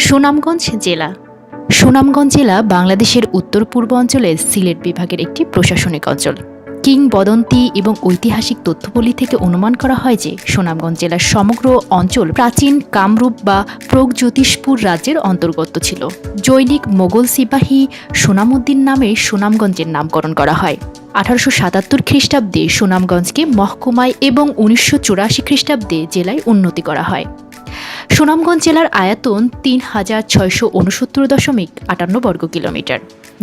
সুনামগঞ্জ জেলা। সুনামগঞ্জ জেলা বাংলাদেশের উত্তর পূর্ব অঞ্চলের সিলেট বিভাগের একটি প্রশাসনিক অঞ্চল। কিংবদন্তি এবং ঐতিহাসিক তথ্যবলী থেকে অনুমান করা হয় যে সুনামগঞ্জ জেলার সমগ্র অঞ্চল প্রাচীন কামরূপ বা প্রগজ্যোতিষপুর রাজ্যের অন্তর্গত ছিল। জৈনিক মোগল সিপাহী সুনামউদ্দিন নামে সুনামগঞ্জের নামকরণ করা হয়। 1877 খ্রিস্টাব্দে সুনামগঞ্জকে মহকুমায় এবং 1984 খ্রিস্টাব্দে জেলায় উন্নতি করা হয়। সুনামগঞ্জ জেলার আয়তন ৩,৬৬৯.৫৮ বর্গ কিলোমিটার।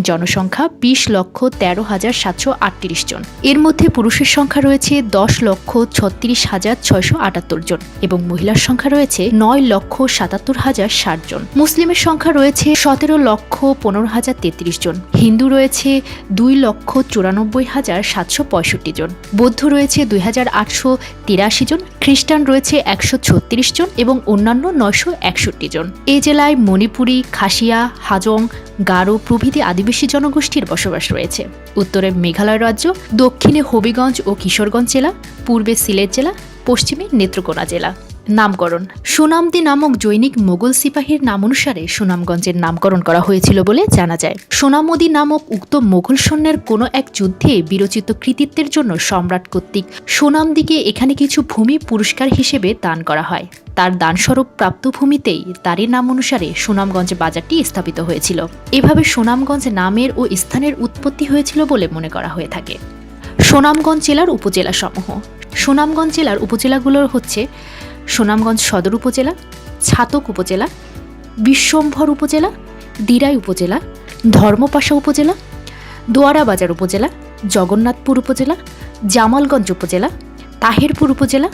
জনসংখ্যা 20,13,738 জন। এর মধ্যে পুরুষের সংখ্যা রয়েছে 10,36,678 জন এবং মহিলার সংখ্যা রয়েছে 9,77,060 জন। মুসলিমের সংখ্যা রয়েছে 17,15,033 জন। হিন্দু রয়েছে 2,94,765 জন। বৌদ্ধ রয়েছে 2,883 জন। খ্রিস্টান রয়েছে 136 জন এবং অন্যান্য 961 জন। এই জেলায় মণিপুরী, খাসিয়া, হাজং, গারো প্রভৃতি আদিবাসী জনগোষ্ঠীর বসবাস রয়েছে। উত্তরে মেঘালয় রাজ্য, দক্ষিণে হবিগঞ্জ ও কিশোরগঞ্জ জেলা, পূর্বে সিলেট জেলা, পশ্চিমে নেত্রকোনা জেলা। নামকরণ: সুনামদি নামক জৈনিক মোগল সিপাহীর নাম অনুসারে সুনামগঞ্জের নামকরণ করা হয়েছিল বলে জানা যায়। সোনামদি নামক উক্ত মোগল সৈন্যের কোনো এক যুদ্ধে বিরচিত কৃতিত্বের জন্য সম্রাট কর্তৃক সুনামদিকে এখানে কিছু ভূমি পুরস্কার হিসেবে দান করা হয়। তার দানস্বরূপ প্রাপ্ত ভূমিতেই তারই নাম অনুসারে সুনামগঞ্জ বাজারটি স্থাপিত হয়েছিল। এভাবে সুনামগঞ্জ নামের ও স্থানের উৎপত্তি হয়েছিল বলে মনে করা হয়ে থাকে। সুনামগঞ্জ জেলার উপজেলা সমূহ। সুনামগঞ্জ জেলার উপজেলাগুলো হচ্ছে সুনামগঞ্জ সদর উপজেলা, ছাতক উপজেলা, বিশ্বম্ভর উপজেলা, দিরাই উপজেলা, ধর্মপাশা উপজেলা, দোয়ারাবাজার উপজেলা, জগন্নাথপুর উপজেলা, জামালগঞ্জ উপজেলা, তাহেরপুর উপজেলা,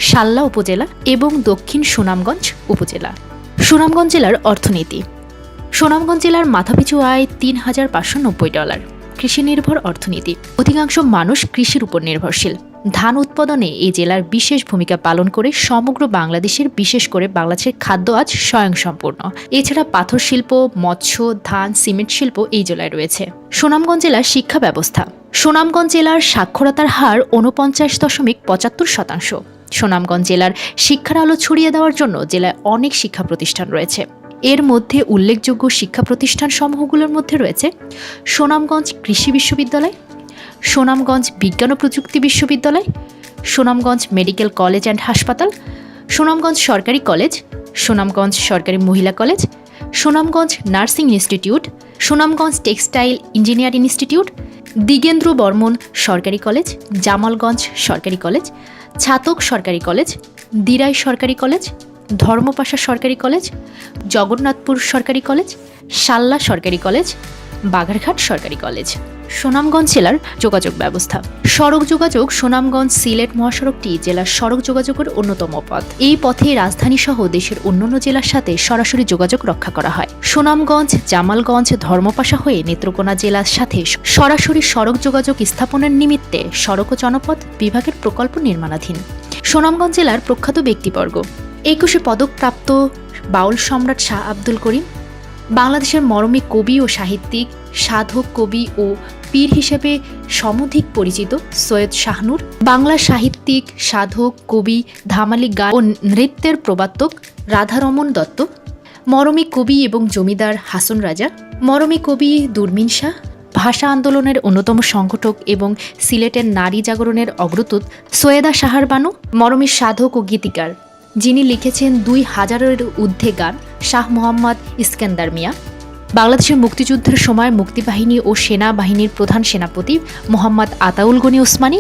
শাল্লা উপজেলা এবং দক্ষিণ সুনামগঞ্জ উপজেলা। সুনামগঞ্জ জেলার অর্থনীতি। সুনামগঞ্জ জেলার মাথাপিছু আয় $3,590। কৃষি নির্ভর অর্থনীতি। অধিকাংশ মানুষ কৃষির উপর নির্ভরশীল। ধান উৎপাদনে এই জেলার বিশেষ ভূমিকা পালন করে সমগ্র বাংলাদেশের, বিশেষ করে বাংলাদেশের খাদ্য আজ স্বয়ংসম্পূর্ণ। এছাড়া পাথর শিল্প, মৎস্য, ধান, সিমেন্ট শিল্প এই জেলায় রয়েছে। সুনামগঞ্জ জেলার শিক্ষা ব্যবস্থা। সুনামগঞ্জ জেলার সাক্ষরতার হার 49.75%। সুনামগঞ্জ জেলার শিক্ষার আলো ছড়িয়ে দেওয়ার জন্য জেলায় অনেক শিক্ষা প্রতিষ্ঠান রয়েছে। এর মধ্যে উল্লেখযোগ্য শিক্ষা প্রতিষ্ঠান সমূহগুলোর মধ্যে রয়েছে সুনামগঞ্জ কৃষি বিশ্ববিদ্যালয়, সুনামগঞ্জ বিজ্ঞান ও প্রযুক্তি বিশ্ববিদ্যালয়, সুনামগঞ্জ মেডিকেল কলেজ অ্যান্ড হাসপাতাল, সুনামগঞ্জ সরকারি কলেজ, সুনামগঞ্জ সরকারি মহিলা college, Sunamganj nursing institute, Sunamganj textile engineer institute, Digendra Barman সরকারি কলেজ, জামালগঞ্জ সরকারি কলেজ, ছাতক সরকারি কলেজ, দিরাই সরকারি কলেজ, ধর্মপাশা সরকারি কলেজ, জগন্নাথপুর সরকারি কলেজ, শাল্লা সরকারি কলেজ, বাঘারঘাট সরকারি কলেজ। সুনামগঞ্জ জেলার যোগাযোগ ব্যবস্থা। সড়ক যোগাযোগ। সুনামগঞ্জ সিলেট মহাসড়কটি জেলার সড়ক যোগাযোগের অন্যতম পথ। এই পথে রাজধানী সহ দেশের অন্যান্য জেলার সাথে সরাসরি যোগাযোগ রক্ষা করা হয়। সুনামগঞ্জ, জামালগঞ্জ, ধর্মপাশা হয়ে নেত্রকোনা জেলার সাথে সরাসরি সড়ক যোগাযোগ স্থাপনের নিমিত্তে সড়ক ও জনপথ বিভাগের প্রকল্প নির্মাণাধীন। সুনামগঞ্জ জেলার প্রখ্যাত ব্যক্তিবর্গ। 21 পদকপ্রাপ্ত বাউল সম্রাট শাহ আব্দুল করিম, বাংলাদেশের মরমী কবি ও সাহিত্যিক, সাধক, কবি ও পীর হিসেবে সমধিক পরিচিত সৈয়দ শাহনূর, বাংলা সাহিত্যিক, সাধক, কবি, ধামালি গান ও নৃত্যের প্রবর্তক রাধারমণ দত্ত, মরমী কবি এবং জমিদার হাসন রাজা, মরমী কবি দুরমিন শাহ, ভাষা আন্দোলনের অন্যতম সংগঠক এবং সিলেটের নারী জাগরণের অগ্রদূত সৈয়দা শাহার বানু, মরমী সাধক ও গীতিকার যিনি লিখেছেন 2000-এর ঊর্ধ্বে গান, শাহ মোহাম্মদ ইস্কান্দার মিয়া, বাংলাদেশের মুক্তিযুদ্ধের সময় মুক্তিবাহিনী ও সেনাবাহিনীর প্রধান সেনাপতি মোহাম্মদ আতাউল গনি ওসমানী,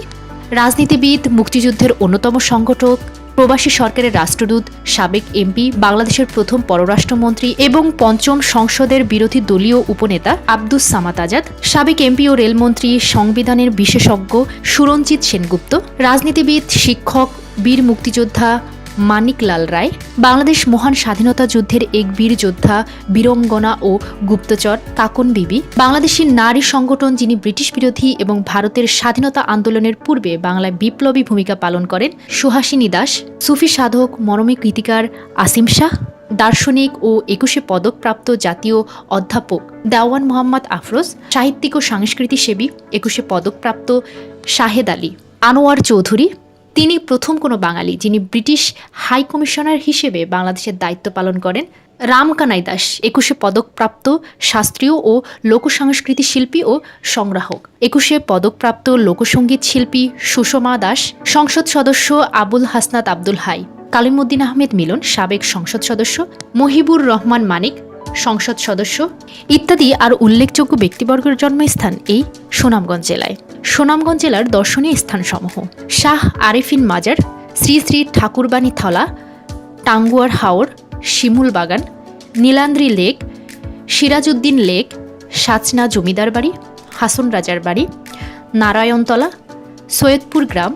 রাজনীতিবিদ, মুক্তিযুদ্ধের অন্যতম সংগঠক, প্রবাসী সরকারের রাষ্ট্রদূত, সাবেক এমপি, বাংলাদেশের প্রথম পররাষ্ট্রমন্ত্রী এবং পঞ্চম সংসদের বিরোধী দলীয় উপনেতা আব্দুস সামাদ আজাদ, সাবেক এমপি ও রেলমন্ত্রী, সংবিধানের বিশেষজ্ঞ সুরঞ্জিত সেনগুপ্ত, রাজনীতিবিদ, শিক্ষক, বীর মুক্তিযোদ্ধা মানিকলাল রায়, বাংলাদেশ মহান স্বাধীনতা যুদ্ধের এক বীর যোদ্ধা, বীরঙ্গনা ও গুপ্তচর কাকন বিবি, বাংলাদেশি নারী সংগঠন যিনি ব্রিটিশ বিরোধী এবং ভারতের স্বাধীনতা আন্দোলনের পূর্বে বাংলায় বিপ্লবী ভূমিকা পালন করেন সুহাসিনী দাস, সুফি সাধক, মরমী কৃতিকার আসিম শাহ, দার্শনিক ও 21 পদকপ্রাপ্ত জাতীয় অধ্যাপক দেওয়ান মোহাম্মদ আফরোজ, সাহিত্যিক ও সাংস্কৃতিক সেবী, 21 পদকপ্রাপ্ত শাহেদ আলী, আনোয়ার চৌধুরী, তিনি প্রথম কোনো বাঙালি যিনি ব্রিটিশ হাই কমিশনার হিসেবে বাংলাদেশের দায়িত্ব পালন করেন। রামকানাই দাস 21 পদকপ্রাপ্ত শাস্ত্রীয় ও লোকসংস্কৃতি শিল্পী ও সংগ্রাহক। 21 পদকপ্রাপ্ত লোকসঙ্গীত শিল্পী সুষমা দাস, সংসদ সদস্য আবুল হাসনাত আব্দুল হাই, কালিমুদ্দিন আহমেদ মিলন সাবেক সংসদ সদস্য, মহিবুর রহমান মানিক সংসদ সদস্য ইত্যাদি আর উল্লেখযোগ্য ব্যক্তিবর্গের জন্মস্থান এই সুনামগঞ্জ জেলায়। সুনামগঞ্জ জেলার দর্শনীয় স্থানসমূহ: শাহ আরেফিন মাজার, শ্রী শ্রী ঠাকুরবাণী থলা, টাঙ্গুয়ার হাওর, শিমুল বাগান, নীলান্দ্রি লেক, সিরাজউদ্দিন লেক, সাচনা জমিদার বাড়ি, হাসন রাজার বাড়ি, নারায়ণতলা, সৈয়দপুর গ্রাম,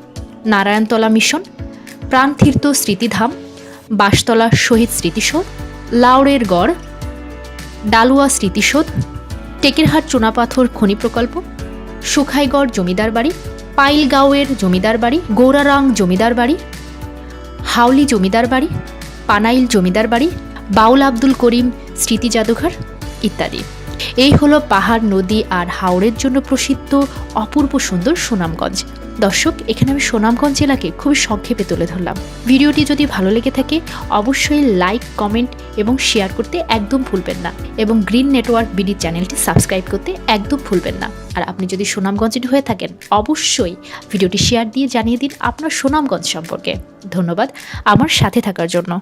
নারায়ণতলা মিশন, প্রাণতীর্থ স্মৃতিধাম, বাঁশতলা শহীদ স্মৃতিসৌধ, লাউড়ের গড়, ডালুয়া স্মৃতিসৌধ, টেকেরহাট চুনাপাথর খনি প্রকল্প, সুখাইগড় জমিদার বাড়ি, পাইলগাঁওয়ের জমিদার বাড়ি, গৌরারাং জমিদার বাড়ি, হাউলি জমিদার বাড়ি, পানাইল জমিদার বাড়ি, বাউল আব্দুল করিম স্মৃতি জাদুঘর ইত্যাদি। এই হলো পাহাড়, নদী আর হাওরের জন্য প্রসিদ্ধ অপূর্ব সুন্দর সুনামগঞ্জ। দর্শক, এখানে আমি সুনামগঞ্জ জেলাকে খুবই সংক্ষেপে তুলে ধরলাম। ভিডিওটি যদি ভালো লেগে থাকে অবশ্যই লাইক, কমেন্ট এবং শেয়ার করতে একদম ভুলবেন না, এবং গ্রিন নেটওয়ার্ক বিডি চ্যানেলটি সাবস্ক্রাইব করতে একদম ভুলবেন না। আর আপনি যদি সুনামগঞ্জের হয়ে থাকেন অবশ্যই ভিডিওটি শেয়ার দিয়ে জানিয়ে দিন আপনার সুনামগঞ্জ সম্পর্কে। ধন্যবাদ আমার সাথে থাকার জন্য।